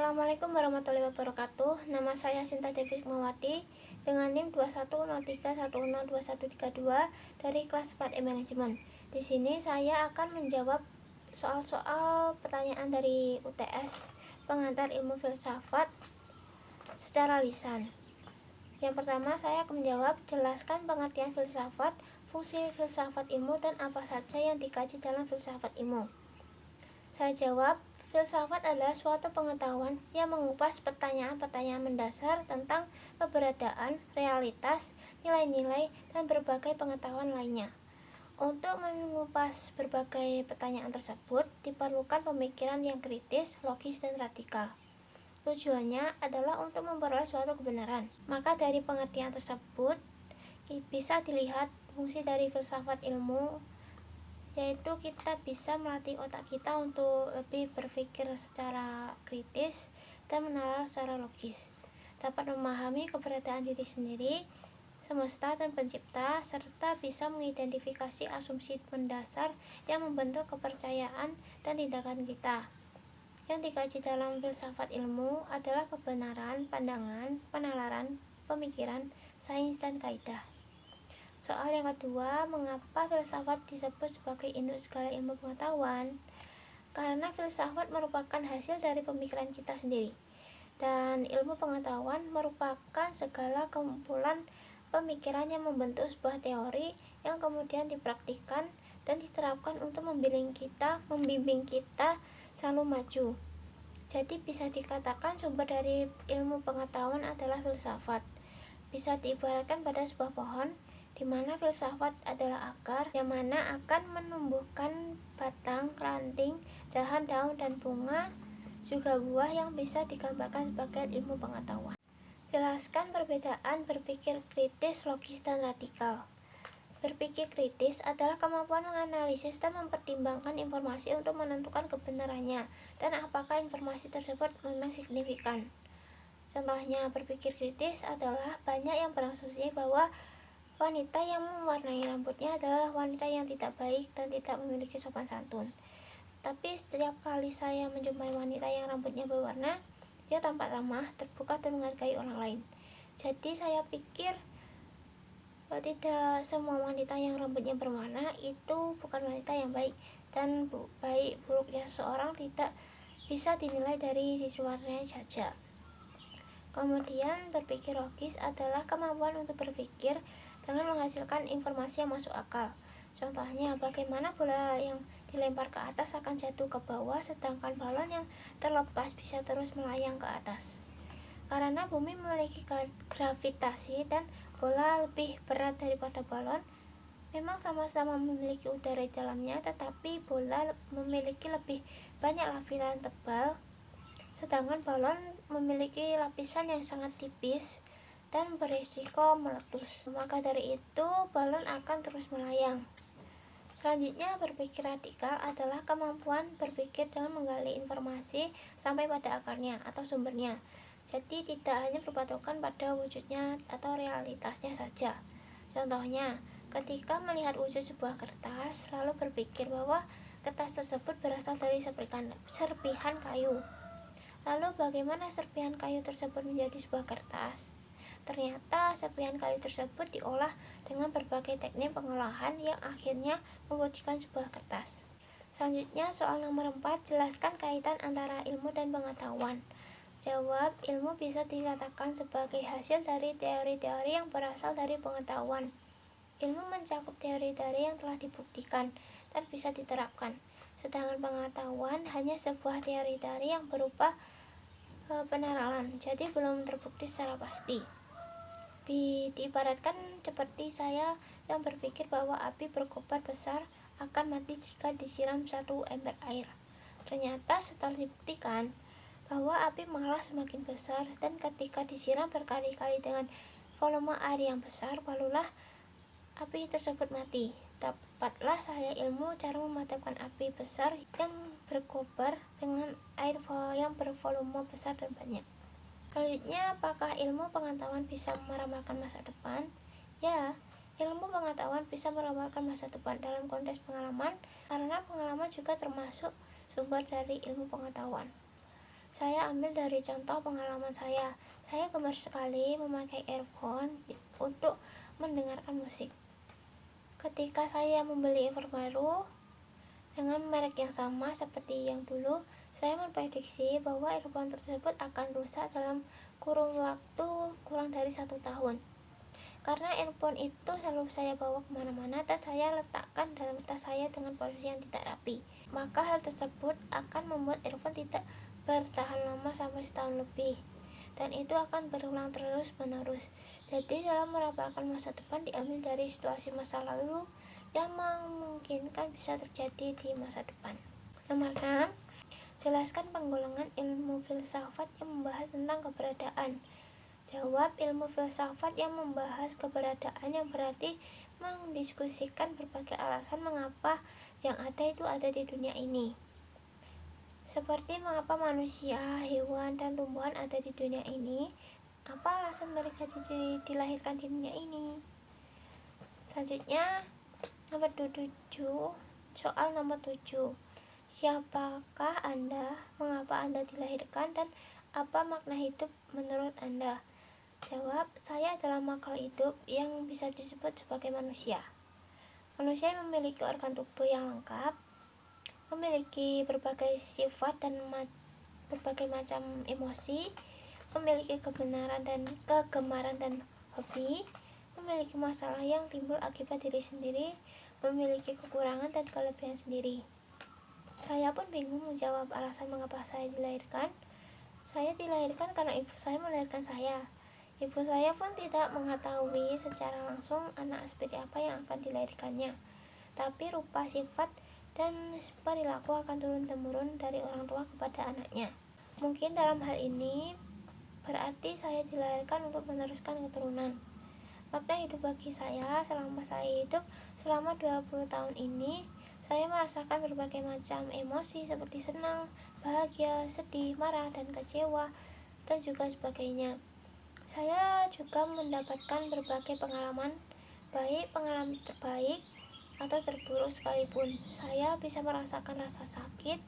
Assalamualaikum warahmatullahi wabarakatuh. Nama saya Sinta Devi Sukmawati dengan NIM 2103102132 dari kelas 4 Manajemen. Di sini saya akan menjawab soal-soal pertanyaan dari UTS pengantar ilmu filsafat secara lisan. Yang pertama, saya akan menjawab, jelaskan pengertian filsafat, fungsi filsafat ilmu, dan apa saja yang dikaji dalam filsafat ilmu. Saya jawab, filsafat adalah suatu pengetahuan yang mengupas pertanyaan-pertanyaan mendasar tentang keberadaan, realitas, nilai-nilai, dan berbagai pengetahuan lainnya. Untuk mengupas berbagai pertanyaan tersebut, diperlukan pemikiran yang kritis, logis, dan radikal. Tujuannya adalah untuk memperoleh suatu kebenaran. Maka dari pengertian tersebut, bisa dilihat fungsi dari filsafat ilmu, yaitu kita bisa melatih otak kita untuk lebih berpikir secara kritis dan menalar secara logis, dapat memahami keberadaan diri sendiri, semesta, dan pencipta, serta bisa mengidentifikasi asumsi mendasar yang membentuk kepercayaan dan tindakan kita. Yang dikaji dalam filsafat ilmu adalah kebenaran, pandangan, penalaran, pemikiran, sains, dan kaidah. Soal yang kedua, mengapa filsafat disebut sebagai induk segala ilmu pengetahuan? Karena filsafat merupakan hasil dari pemikiran kita sendiri, dan ilmu pengetahuan merupakan segala kumpulan pemikiran yang membentuk sebuah teori yang kemudian dipraktikkan dan diterapkan untuk membimbing kita selalu maju. Jadi bisa dikatakan sumber dari ilmu pengetahuan adalah filsafat. Bisa diibaratkan pada sebuah pohon, di mana filsafat adalah akar yang mana akan menumbuhkan batang, ranting, dahan, daun, dan bunga, juga buah yang bisa digambarkan sebagai ilmu pengetahuan. Jelaskan perbedaan berpikir kritis, logis, dan radikal. Berpikir kritis adalah kemampuan menganalisis dan mempertimbangkan informasi untuk menentukan kebenarannya dan apakah informasi tersebut memang signifikan. Contohnya, berpikir kritis adalah banyak yang berasumsi bahwa wanita yang mewarnai rambutnya adalah wanita yang tidak baik dan tidak memiliki sopan santun. Tapi setiap kali saya menjumpai wanita yang rambutnya berwarna, dia tampak ramah, terbuka, dan menghargai orang lain. Jadi saya pikir tidak semua wanita yang rambutnya berwarna itu bukan wanita yang baik, dan baik buruknya seseorang tidak bisa dinilai dari sisi warnanya saja. Kemudian berpikir logis adalah kemampuan untuk berpikir dengan menghasilkan informasi yang masuk akal. Contohnya, bagaimana bola yang dilempar ke atas akan jatuh ke bawah, sedangkan balon yang terlepas bisa terus melayang ke atas. Karena bumi memiliki gravitasi dan bola lebih berat daripada balon, memang sama-sama memiliki udara di dalamnya, tetapi bola memiliki lebih banyak lapisan tebal, sedangkan balon memiliki lapisan yang sangat tipis dan berisiko meletus. Maka dari itu, balon akan terus melayang. Selanjutnya, berpikir radikal adalah kemampuan berpikir dengan menggali informasi sampai pada akarnya atau sumbernya. Jadi tidak hanya berpatokan pada wujudnya atau realitasnya saja. Contohnya, ketika melihat wujud sebuah kertas, lalu berpikir bahwa kertas tersebut berasal dari serpihan kayu. Lalu bagaimana serpihan kayu tersebut menjadi sebuah kertas? Ternyata serpihan kayu tersebut diolah dengan berbagai teknik pengolahan yang akhirnya mewujudkan sebuah kertas. Selanjutnya, soal nomor 4, jelaskan kaitan antara ilmu dan pengetahuan. Jawab, ilmu bisa dikatakan sebagai hasil dari teori-teori yang berasal dari pengetahuan. Ilmu mencakup teori-teori yang telah dibuktikan dan bisa diterapkan. Sedangkan pengetahuan hanya sebuah teori-teori yang berupa peneralan, jadi belum terbukti secara pasti. Diibaratkan seperti saya yang berpikir bahwa api berkobar besar akan mati jika disiram 1 ember air. Ternyata setelah dibuktikan bahwa api malah semakin besar, dan ketika disiram berkali-kali dengan volume air yang besar, barulah api tersebut mati. Dapatlah saya ilmu cara memadamkan api besar yang berkobar dengan air yang bervolume besar dan banyak. Selanjutnya, apakah ilmu pengetahuan bisa meramalkan masa depan? Ya, ilmu pengetahuan bisa meramalkan masa depan dalam konteks pengalaman, karena pengalaman juga termasuk sumber dari ilmu pengetahuan. Saya ambil dari contoh pengalaman saya. Saya gemar sekali memakai earphone untuk mendengarkan musik. Ketika saya membeli earphone baru dengan merek yang sama seperti yang dulu, saya memprediksi bahwa earphone tersebut akan rusak dalam kurun waktu kurang dari 1 tahun. Karena earphone itu selalu saya bawa kemana-mana dan saya letakkan dalam tas saya dengan posisi yang tidak rapi, maka hal tersebut akan membuat earphone tidak bertahan lama sampai setahun lebih, dan itu akan berulang terus menerus. Jadi dalam merapalkan masa depan diambil dari situasi masa lalu yang memungkinkan bisa terjadi di masa depan. Nomor 6. Jelaskan penggolongan ilmu filsafat yang membahas tentang keberadaan. Jawab, ilmu filsafat yang membahas keberadaan yang berarti mendiskusikan berbagai alasan mengapa yang ada itu ada di dunia ini. Seperti mengapa manusia, hewan, dan tumbuhan ada di dunia ini, apa alasan mereka dilahirkan di dunia ini. Selanjutnya, nomor 7, soal nomor 7. Siapakah Anda, mengapa Anda dilahirkan, dan apa makna hidup menurut Anda? Jawab, saya adalah makhluk hidup yang bisa disebut sebagai manusia. Manusia memiliki organ tubuh yang lengkap, memiliki berbagai sifat dan berbagai macam emosi, memiliki kebenaran dan kegemaran dan hobi, memiliki masalah yang timbul akibat diri sendiri, memiliki kekurangan dan kelebihan sendiri. Saya pun bingung menjawab alasan mengapa saya dilahirkan. Saya dilahirkan karena ibu saya melahirkan saya. Ibu saya pun tidak mengetahui secara langsung anak seperti apa yang akan dilahirkannya, tapi rupa, sifat, dan perilaku akan turun-temurun dari orang tua kepada anaknya. Mungkin dalam hal ini berarti saya dilahirkan untuk meneruskan keturunan. Makna hidup bagi saya hidup selama 20 tahun ini, saya merasakan berbagai macam emosi seperti senang, bahagia, sedih, marah, dan kecewa, dan juga sebagainya. Saya juga mendapatkan berbagai pengalaman, baik pengalaman terbaik atau terburuk sekalipun. Saya bisa merasakan rasa sakit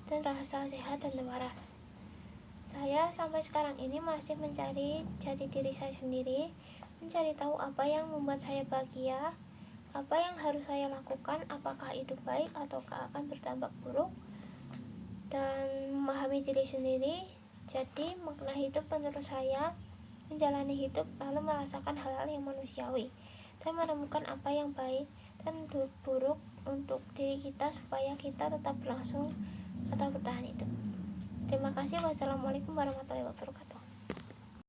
dan rasa sehat dan waras. Saya sampai sekarang ini masih mencari jati diri saya sendiri, mencari tahu apa yang membuat saya bahagia, apa yang harus saya lakukan, apakah itu baik ataukah akan berdampak buruk, dan memahami diri sendiri. Jadi makna hidup menurut saya menjalani hidup lalu merasakan hal-hal yang manusiawi dan menemukan apa yang baik dan buruk untuk diri kita supaya kita tetap berlangsung atau bertahan hidup. Terima kasih. Wassalamualaikum warahmatullahi wabarakatuh.